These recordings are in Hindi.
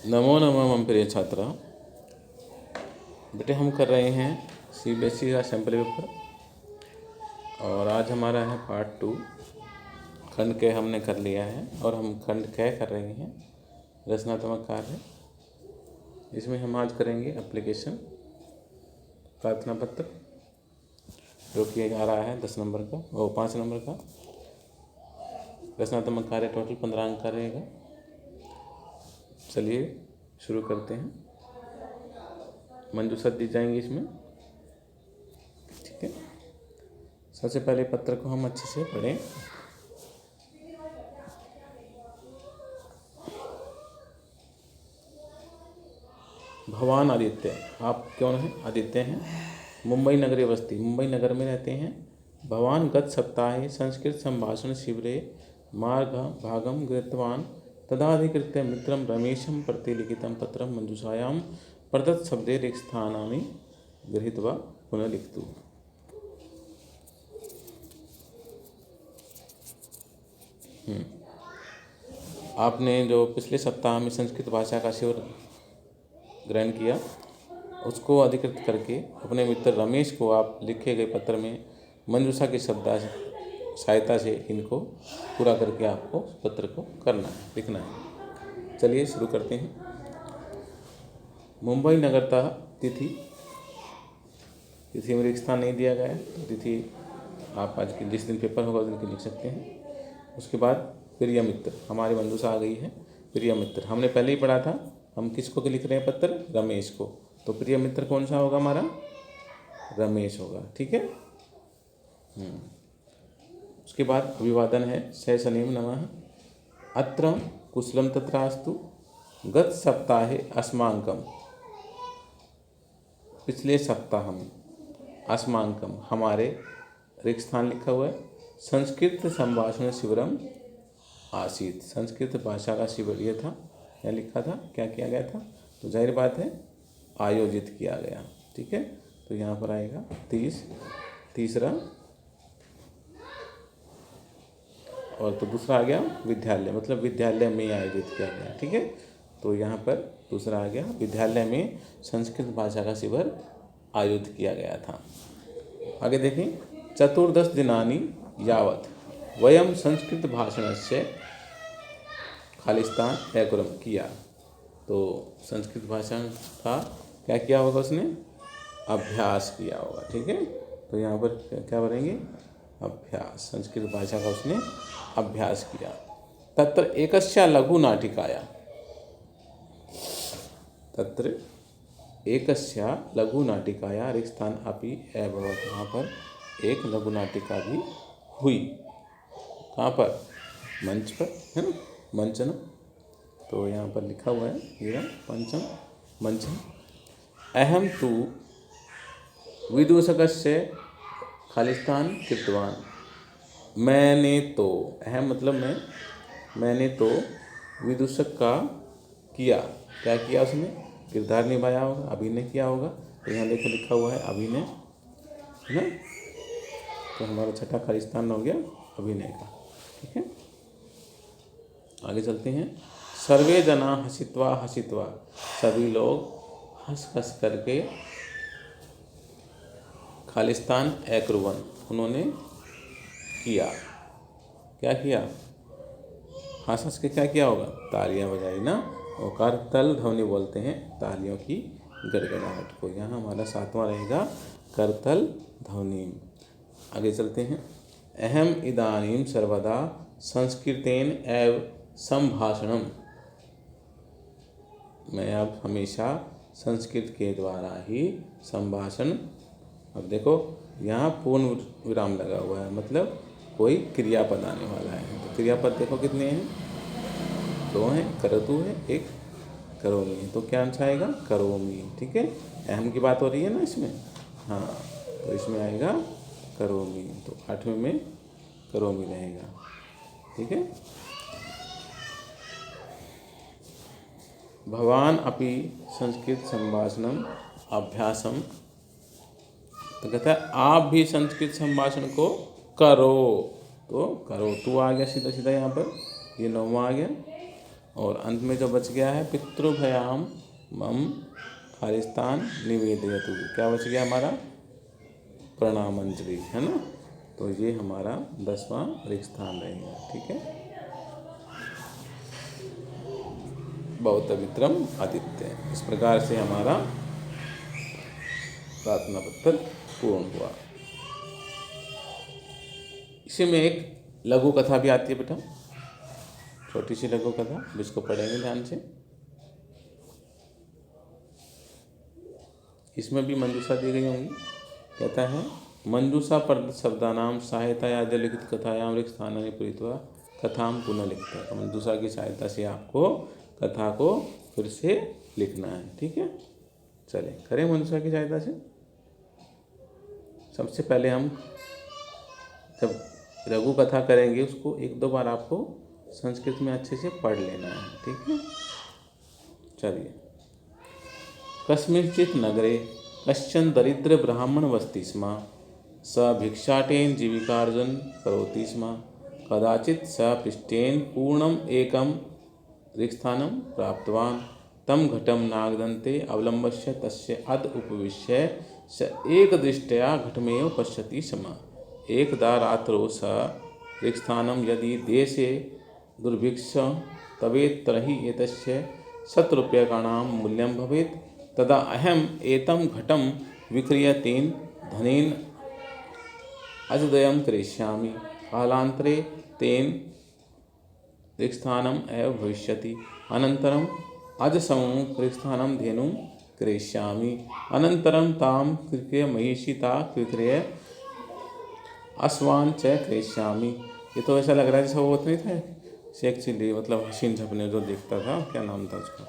नमो नमः मम प्रिय छात्र। बेटे हम कर रहे हैं CBSE का सैम्पल पेपर और आज हमारा है पार्ट 2। खंड क हमने कर लिया है और हम खंड क कर रहे हैं रचनात्मक कार्य। इसमें हम आज करेंगे एप्लीकेशन प्रार्थना पत्र, जो कि आ रहा है 10 नंबर का और 5 नंबर का। रचनात्मक कार्य टोटल 15 अंक का रहेगा। चलिए शुरू करते हैं। मंजूषा दी जाएंगी इसमें, ठीक है। सबसे पहले पत्र को हम अच्छे से पढ़ें। भवान आदित्य, आप कौन हैं? आदित्य हैं। मुंबई नगरे वस्ती, मुंबई नगर में रहते हैं। भवान गत सप्ताहे संस्कृत संभाषण शिविरे मार्ग भागम गृहीतवान् तदाधिकृत्य मित्रं रमेशं प्रति लिखितं पत्रं मंजूषायां प्रदत्त शब्दे रिक्तस्थानानि गृहीत्वा पुनः लिखतु। आपने जो पिछले सप्ताह में संस्कृत भाषा का शिविर ग्रहण किया, उसको अधिकृत करके अपने मित्र रमेश को आप लिखे गए पत्र में मंजूषा की सहायता से इनको पूरा करके आपको पत्र को करना है, लिखना है। चलिए शुरू करते हैं। मुंबई नगरतः तिथि में रिक्त स्थान नहीं दिया गया है, तो तिथि आप आज के जिस दिन पेपर होगा उस दिन की लिख सकते हैं। उसके बाद प्रिय मित्र, हमारी मंजूषा आ गई है। प्रिय मित्र हमने पहले ही पढ़ा था, हम किसको लिख रहे हैं पत्र? रमेश को। तो प्रिय मित्र कौन सा होगा? हमारा रमेश होगा, ठीक है। उसके बाद अभिवादन है। सह शनिम नमः अत्र कुशलम तत्रास्तु गत सप्ताहे अस्माकं, पिछले सप्ताह में, अस्माकं हमारे रिक्त स्थान लिखा हुआ है। संस्कृत संभाषण शिविरम आसीत, संस्कृत भाषा का शिविर ये था, क्या लिखा था, क्या किया गया था? तो जाहिर बात है आयोजित किया गया, ठीक है। तो यहाँ पर आएगा तीसरा, और तो दूसरा आ गया विद्यालय, मतलब विद्यालय में आयोजित किया गया, ठीक है। तो यहाँ पर दूसरा आ गया विद्यालय में संस्कृत भाषा का शिविर आयोजित किया गया था। आगे देखें। 14 दिनानि यावत् वयम संस्कृत भाषणस्य खालिस्तान अकुर्म किया। तो संस्कृत भाषा का क्या किया होगा? उसने अभ्यास किया होगा, ठीक है। तो यहाँ पर क्या बोलेंगे? अभ्यास। संस्कृत भाषा का उसने अभ्यास किया। तत्र एकस्य लघु नाटिकाया, तत्र एकस्य लघु नाटिकाया रिक्त स्थान अपि अभवत्, वहाँ पर एक लघु नाटिका भी हुई। कहाँ पर? मंच पर, है ना, मंचन। तो यहाँ पर लिखा हुआ है ये पंचम मंचन। अहम तु विदूषकस्य खालिस्तान कृतवान, मैंने तो, अहम मतलब मैंने तो विदूषक का किया, क्या किया? उसने किरदार निभाया होगा, अभिनय किया होगा। तो यहाँ देखो लिखा हुआ है अभिनय, है ना। तो हमारा छठा खालिस्तान हो गया अभिनय का, ठीक है। आगे चलते हैं। सर्वे जना हसित्वा हसित्वा, सभी लोग हंस हंस करके खालिस्तान अकुर्वन्, उन्होंने किया, क्या किया? हंस हंस के क्या किया होगा? तालियां बजाई ना, और करतल ध्वनि बोलते हैं तालियों की गड़गड़ाहट को। यहाँ हमारा 7वां रहेगा करतल ध्वनि। आगे चलते हैं। अहम इदानीं सर्वदा संस्कृतेन एव संभाषणम, मैं अब हमेशा संस्कृत के द्वारा ही संभाषण। अब देखो यहाँ पूर्ण विराम लगा हुआ है, मतलब कोई क्रियापद आने वाला है। तो क्रियापद देखो कितने हैं? 2 हैं, करतु है, एक करोमी है। तो क्या आंसर आएगा? करोमी, ठीक है। अहम की बात हो रही है ना इसमें, हाँ, तो इसमें आएगा करोमी। तो 8वें में करोमी रहेगा, ठीक है। भवान अपि संस्कृत संभाषणम अभ्यासम, तो कहता है आप भी संस्कृत संभाषण को करो। तो करो, तू आ गया सीधा सीधा यहाँ पर, ये 9वां आ गया। और अंत में जो बच गया है पितृभयाम मम खालिस्तान निवेदयतु, क्या बच गया हमारा प्रणामांजलि, है ना। तो ये हमारा 10वां ऋक स्थान रहेगा। ठीक है, भवतवित्रम आदित्य। इस प्रकार से हमारा प्रार्थना पत्र पूर्ण हुआ। इसी में एक लघु कथा भी आती है बेटा, छोटी सी लघु कथा जिसको पढ़ेंगे ध्यान से। इसमें भी मंजूषा दी गई होंगी। कहता है मंजूषा पर शब्दानाम सहायता या लिखित कथायाम ऋक स्थानानि पूरित्वा कथाम पुनः लिखते हैं। मंजूषा की सहायता से आपको कथा को फिर से लिखना है। ठीक है, चले करें मंजूषा की सहायता से। सबसे पहले हम जब लघु कथा करेंगे उसको एक दो बार आपको संस्कृत में अच्छे से पढ़ लेना है। ठीक है, चलिए। कस्मिंश्चित् नगरे कश्चन दरिद्र ब्राह्मण वसति स्म। स भिक्षाटेन जीविकार्जन करोति स्म। कदाचित् स पृष्ठेन पूर्णम एकम ऋक्स्थानं प्राप्तवान्। तं घटं नागदन्ते अवलम्ब्य तस्य अध उपविश्य स एकदृष्ट्या घटमेव पश्यति स्म। एकदा रात्रौ स ऋक्स्थानं यदि देशे दुर्भिक्षं तवेत् तर्हि एतस्य 100 रूप्यकाणां मूल्यं भवेत्। तदा अहम् एतं घटं विक्रीय तेन धनेन अजदयं करिष्यामि। कालान्तरे तेन ऋक्स्थानम् एव भविष्यति। अनन्तरम् अजसमं ऋक्स्थानं धेनुं करिष्यामि। अनन्तरं तां विक्रीय महिषी ता विक्रीय अश्वान् च करिष्यामि। ये तो ऐसा लग रहा है जैसे वो नहीं था शेख चिल्ली, मतलब हसीन झपने जो देखता था, क्या नाम था उसका,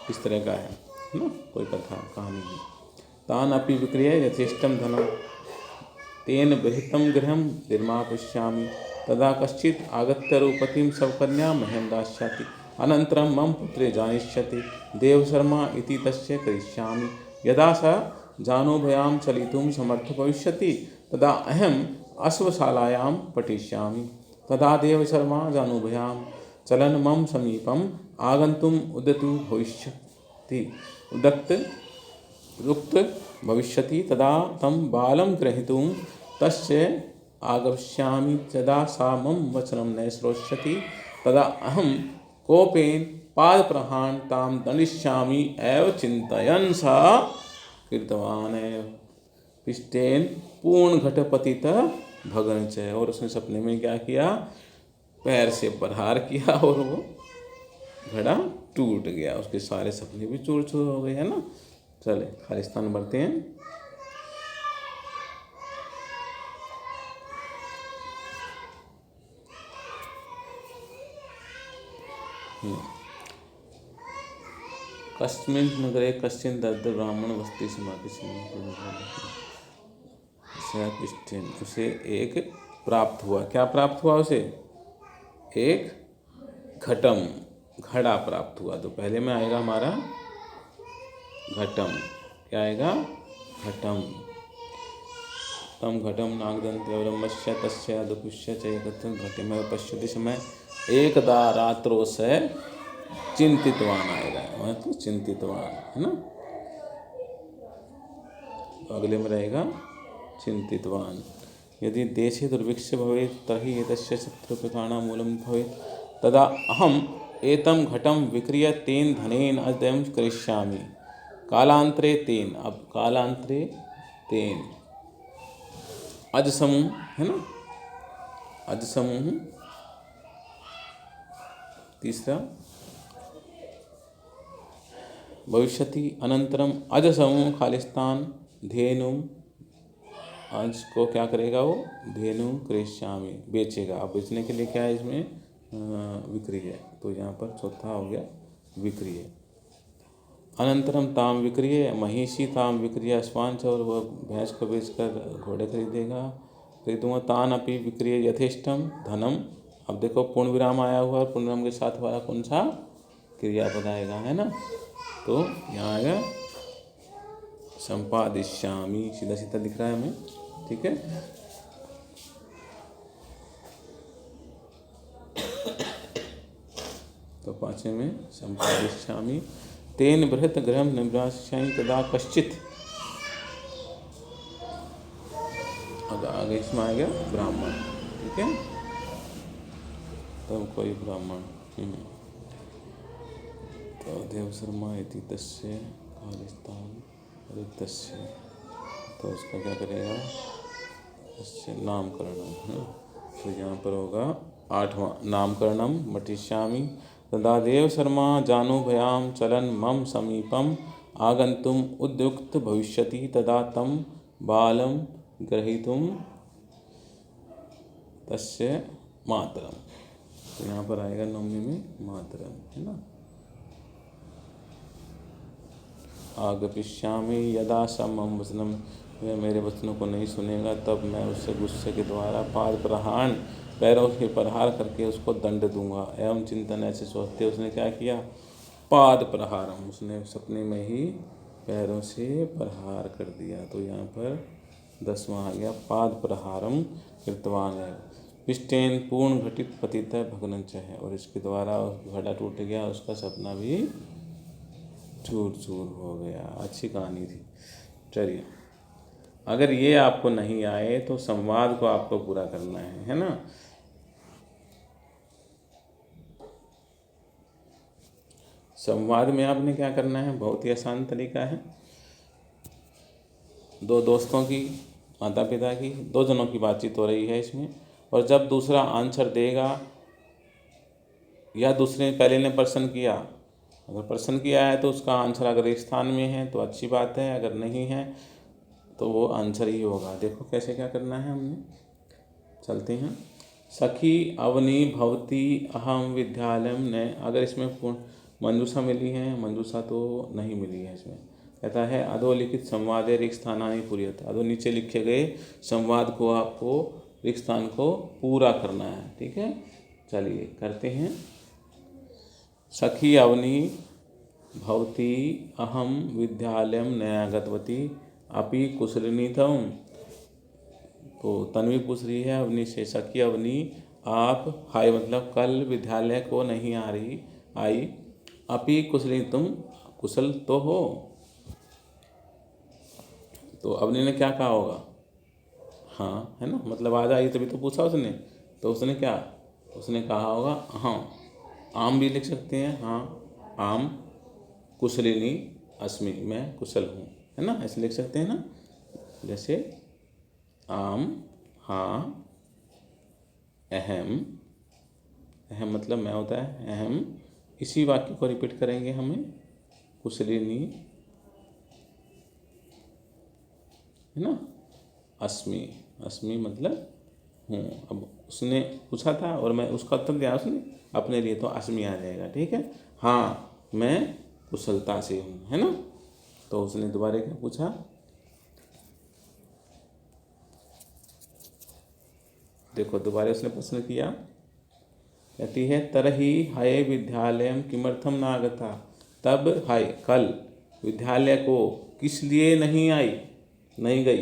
इस तरह का है ना, कोई कथा कहानी है। तान अपि विक्रीय यथेष्टं धनं तेन बृहत्तं गृहं निर्मापयिष्यामि। तदा कश्चित् आगत्य रूपतीं सवकन्यां मह्यं दास्यति। अनन्तरं मम पुत्रे जानिष्यति। देवशर्मा इति तस्य करिष्यामि। यदा स जानोभयां चलितुं समर्थो भविष्यति तदा अहम् अश्वशालायां पठिष्यामि। तदा देवशर्मा जानोभयां चलन मम समीपम् आगन्तुम् उद्यतो भविष्यति। उक्त भविष्यति। तदा तं बालं ग्रहीतुं तस्य आगमिष्यामि। यदा सा मम वचनं न श्रोष्यति तदा अहं कोपेन पादप्रहारं तां दंडिष्यामि एव चिन्तयन् सा कृतवान् एव पृष्ठेन पूर्णघटपतितः भगन च। और उसने सपने में क्या किया, पैर से प्रहार किया और वो घड़ा टूट गया। उसके सारे सपने भी चूर चूर हो गए, है ना। चले खालिस्तान बढ़ते हैं। कस्मिन् नगरे कश्चिन् दरिद्र ब्राह्मण वसति स्म। उसे एक प्राप्त हुआ। क्या प्राप्त हुआ उसे? एक घटम, घड़ा प्राप्त हुआ। तो पहले में आएगा हमारा घटम। क्या आएगा? घटम। तम घटम नागदंते अवलम्ब्य तस्य दुपुष्य चैकथं घटिमेव पश्यति समय एकदा रात्रो से चिंतितवान आएगा। तो चिंतितवान, है ना। तो अगले में रहेगा चिंतितवान। यदि देशे दुर्भिक्ष भवेत् तर्हि एतस्य 100 रूप्यकाणां मूल्यं भवेत्। तदा अहम् एतं घटं विक्रीय तेन धनेन अजदयं करिष्यामि। कालांतरे तेन, अब कालांतरे तेन अज समूह, है ना, अज समूह तीसरा भविष्यति। अनंतरम अज समूह खालिस्तान धेनु, आज को क्या करेगा वो? धेनु करिष्यामि, बेचेगा। अब बेचने के लिए क्या है इसमें? विक्री है। तो यहाँ पर चौथा हो गया विक्री है। अनंतरम ताम विक्रीय महिषी ताम विक्रीय अश्वान च, और वह भैंस को बेचकर घोड़े खरीदूंगा। तान अपि विक्रीय यथेष्टम धनम। अब देखो पूर्ण विराम आया हुआ है, पूर्ण विराम के साथ वाला कौन सा क्रियापद आएगा, है ना। तो यहाँ आएगा संपादिष्यामि, सीधा सीधा दिख रहा है हमें, ठीक है। तो पाँचवें में संपादिष्यामि तेन बृहत गृहं निवास्यामि तदा कश्चित्। आगे इसमें आ गया ब्राह्मण, ठीक है, तब कोई ब्राह्मण। तो देव शर्मा इति तस्य खालिस्तान रिक्तस्य, तो उसका क्या करेगा, तस्य नामकरणम है ना। तो यहाँ पर होगा 8वां नामकरणम मटिष्यामि तदा देव शर्मा जानुभयाम चलन मम समीपम आगंतुम उद्युक्त भविष्यति तदा तम बालम ग्रहीतुम तस्य मातरम। तो यहाँ पर आएगा 9वीं में मातरम, है ना। आगमिष्यामि यदा स मम वचनम, वह मेरे वचनों को नहीं सुनेगा तब मैं उससे गुस्से के द्वारा पाद प्रहार, पैरों के प्रहार करके उसको दंड दूंगा। एवं चिंतन, ऐसे सोचते उसने क्या किया, पाद प्रहारम, उसने सपने में ही पैरों से प्रहार कर दिया। तो यहाँ पर 10वां आ गया पाद प्रहारम कृतवान है पिष्टेन पूर्ण घटित पतित भग्नंच है, और इसके द्वारा घड़ा टूट गया, उसका सपना भी चूर चूर हो गया। अच्छी कहानी थी। चलिए, अगर ये आपको नहीं आए तो संवाद को आपको पूरा करना है ना। संवाद में आपने क्या करना है, बहुत ही आसान तरीका है। दो दोस्तों की, माता पिता की, दो जनों की बातचीत हो रही है इसमें, और जब दूसरा आंसर देगा या दूसरे पहले ने प्रश्न किया, अगर प्रश्न किया है तो उसका आंसर अगर एक स्थान में है तो अच्छी बात है, अगर नहीं है तो वो आंसर ही होगा। देखो कैसे क्या करना है, हमने चलते हैं। सखी अवनी भवती अहम विद्यालयम ने, अगर इसमें मंजूषा मिली है, मंजूषा तो नहीं मिली है इसमें। कहता है अधोलिखित संवादे रिक्त स्थानानि पूर्यत, अधो नीचे लिखे गए संवाद को आपको रिक्त स्थान को पूरा करना है, ठीक है। चलिए करते हैं। सखी अवनी भवती अहम विद्यालयम नया गतवती अपि कुशलिनी तम, तो तन्वी पूछ रही है अवनी से, सखी अवनी आप, हाय मतलब कल विद्यालय को नहीं आई, अपि कुशलिनी तुम कुशल तो हो। तो अवनी ने क्या कहा होगा, हाँ, है ना, मतलब आज आई तभी तो पूछा उसने, तो उसने क्या, उसने कहा होगा हाँ। आम भी लिख सकते हैं, हाँ आम कुशलिनी अस्मि, मैं कुशल हूँ, है ना, ऐसे लिख सकते हैं ना। जैसे आम, हाँ, अहम, अहम मतलब मैं होता है, अहम, इसी वाक्य को रिपीट करेंगे हमें, कुशलिनी, है ना, अस्मि, अस्मि मतलब हूँ। अब उसने पूछा था और मैं उसका उत्तर दिया उसने अपने लिए, तो अस्मि आ जाएगा, ठीक है। हाँ मैं कुशलता से हूँ, है ना। तो उसने दोबारा क्या पूछा, देखो दोबारा उसने प्रश्न किया, कहती है तरही हाय विद्यालयम किमर्थम न आगता, तब हाय कल विद्यालय को किस लिए नहीं आई, नहीं गई।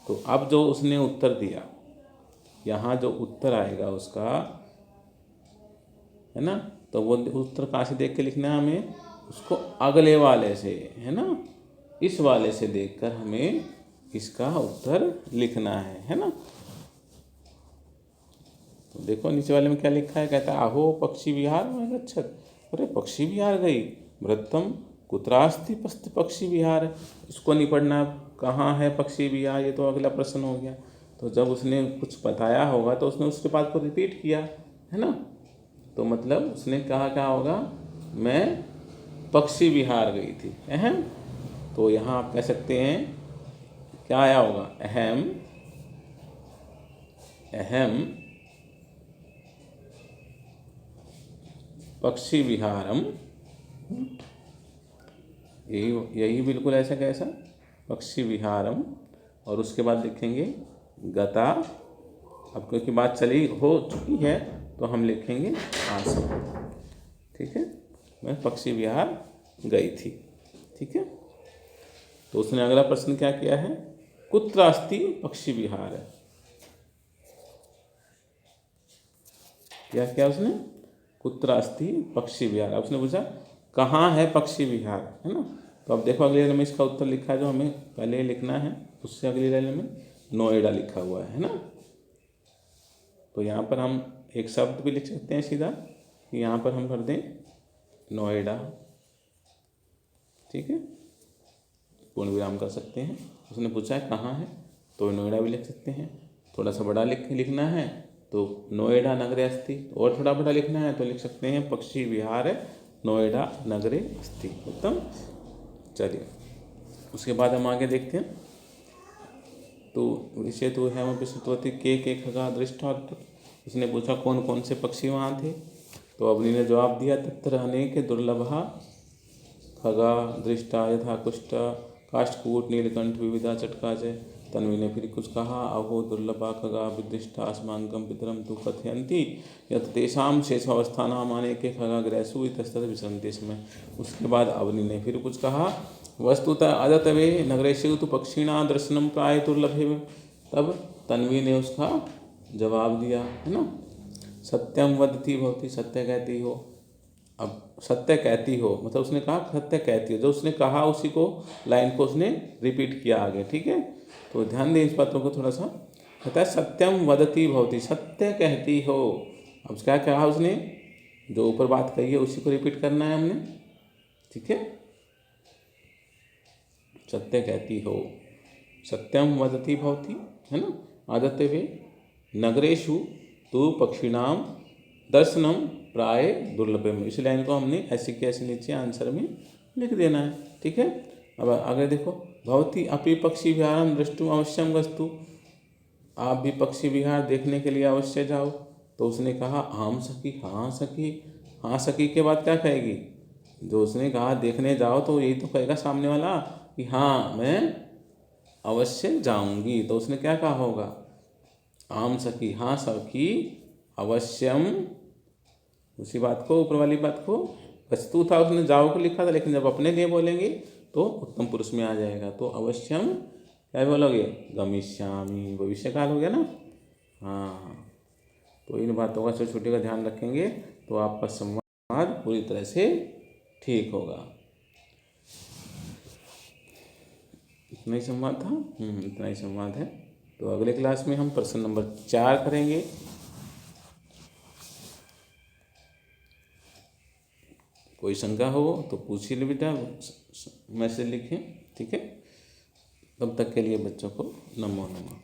तो अब जो उसने उत्तर दिया, यहाँ जो उत्तर आएगा उसका, है ना, तो वो उत्तर कहाँ से देख के लिखना है हमें, उसको अगले वाले से, है ना, इस वाले से देखकर हमें इसका उत्तर लिखना है ना। तो देखो नीचे वाले में क्या लिखा है, कहता है आहो पक्षी विहार में गच्छत, अरे पक्षी विहार गई, वृत्तम कुत्रास्ति पक्षी विहार, इसको नहीं पढ़ना कहाँ है पक्षी विहार, ये तो अगला प्रश्न हो गया। तो जब उसने कुछ बताया होगा तो उसने उसके बात को रिपीट किया, है ना। तो मतलब उसने कहा क्या होगा, मैं पक्षी विहार गई थी, अहम। तो यहाँ आप कह सकते हैं क्या आया होगा, अहम, अहम पक्षी विहारम, यही बिल्कुल ऐसा कैसा, पक्षी विहारम, और उसके बाद लिखेंगे गता। अब क्योंकि बात चली हो चुकी है तो हम लिखेंगे आसम, ठीक है, मैं पक्षी विहार गई थी, ठीक है। तो उसने अगला प्रश्न क्या किया है, कुत्र अस्ति पक्षी विहार है, क्या किया उसने, कुत्र अस्ति पक्षी विहार। अब उसने पूछा कहाँ है पक्षी विहार, है ना। तो अब देखो अगली लाइन में इसका उत्तर लिखा है जो हमें पहले लिखना है, उससे अगली लाइन में नोएडा लिखा हुआ है ना। तो यहाँ पर हम एक शब्द भी लिख सकते हैं सीधा, कि यहाँ पर हम कर दें नोएडा, ठीक है, पूर्ण विराम कर सकते हैं। उसने पूछा है कहाँ है तो नोएडा भी लिख सकते हैं। थोड़ा सा बड़ा लिखना है तो नोएडा नगरे अस्ति, और थोड़ा बड़ा लिखना है तो लिख सकते हैं पक्षी विहार नोएडा नगरे अस्ति। उत्तम। चलिए उसके बाद हम आगे देखते हैं। तो विषय तो है विश्ववती के खगा दृष्टा। उसने पूछा कौन कौन से पक्षी वहाँ थे, तो अवनी ने जवाब दिया तत्र अनेक दुर्लभा खगा दृष्टा यथा कुष्ठ काष्ठकूट नीलकंठ विविधा चटका जय। तन्वी ने फिर कुछ कहा अहो दुर्लभा खगा विदृष्टा अस्माकं पितरम तु कथयन्ति यत् तेषां शेषावस्थानाम् अनेके खगा ग्रहसु इतस्ततः विचरन्ति स्म। उसके बाद अवनी ने फिर कुछ कहा वस्तुतः अदतवे नगरेषु तु पक्षिणां दर्शनं प्राय दुर्लभेव। तब तन्वी ने उसका जवाब दिया, है ना। सत्यम वदति भवती, सत्य कहती हो। अब सत्य कहती हो मतलब उसने कहा सत्य कहती हो, जो उसने कहा उसी को लाइन को उसने रिपीट किया आगे, ठीक है। तो ध्यान दें इस बातों को थोड़ा सा। कहता है सत्यम वदति भवती, सत्य कहती हो। अब क्या कहा उसने, जो ऊपर बात कही है उसी को रिपीट करना है हमने, ठीक है। सत्य कहती हो, सत्यम वदति भवती, है ना। आदत्य वे नगरेशु तो पक्षिणाम दर्शनम प्राय दुर्लभम। इस लाइन को हमने ऐसे के ऐसे नीचे आंसर में लिख देना है, ठीक है। अब आगे देखो भवती अपि पक्षी विहारम दृष्टुम अवश्यम गस्तु। आप भी पक्षी विहार देखने के लिए अवश्य जाओ। तो उसने कहा आम सखी, हाँ सखी। हाँ सखी के बाद क्या कहेगी, जो उसने कहा देखने जाओ तो यही तो कहेगा सामने वाला कि हाँ मैं अवश्य जाऊंगी। तो उसने क्या कहा होगा, आम सखी, हाँ सखी, अवश्यम, उसी बात को ऊपर वाली बात को, वस्तु था उसने जाओ को लिखा था, लेकिन जब अपने लिए बोलेंगे तो उत्तम पुरुष में आ जाएगा। तो अवश्यम क्या बोलोगे, गमिष्यामि, भविष्य काल हो गया ना। हाँ, तो इन बातों का छोटे छोटे का ध्यान रखेंगे तो आपका संवाद पूरी तरह से ठीक होगा। इतना ही संवाद था, इतना ही संवाद है। तो अगले क्लास में हम प्रश्न नंबर 4 करेंगे। कोई शंका हो तो पूछिए ले बेटा, मैसेज लिखें, ठीक है। तब तक के लिए बच्चों को नमो नमः।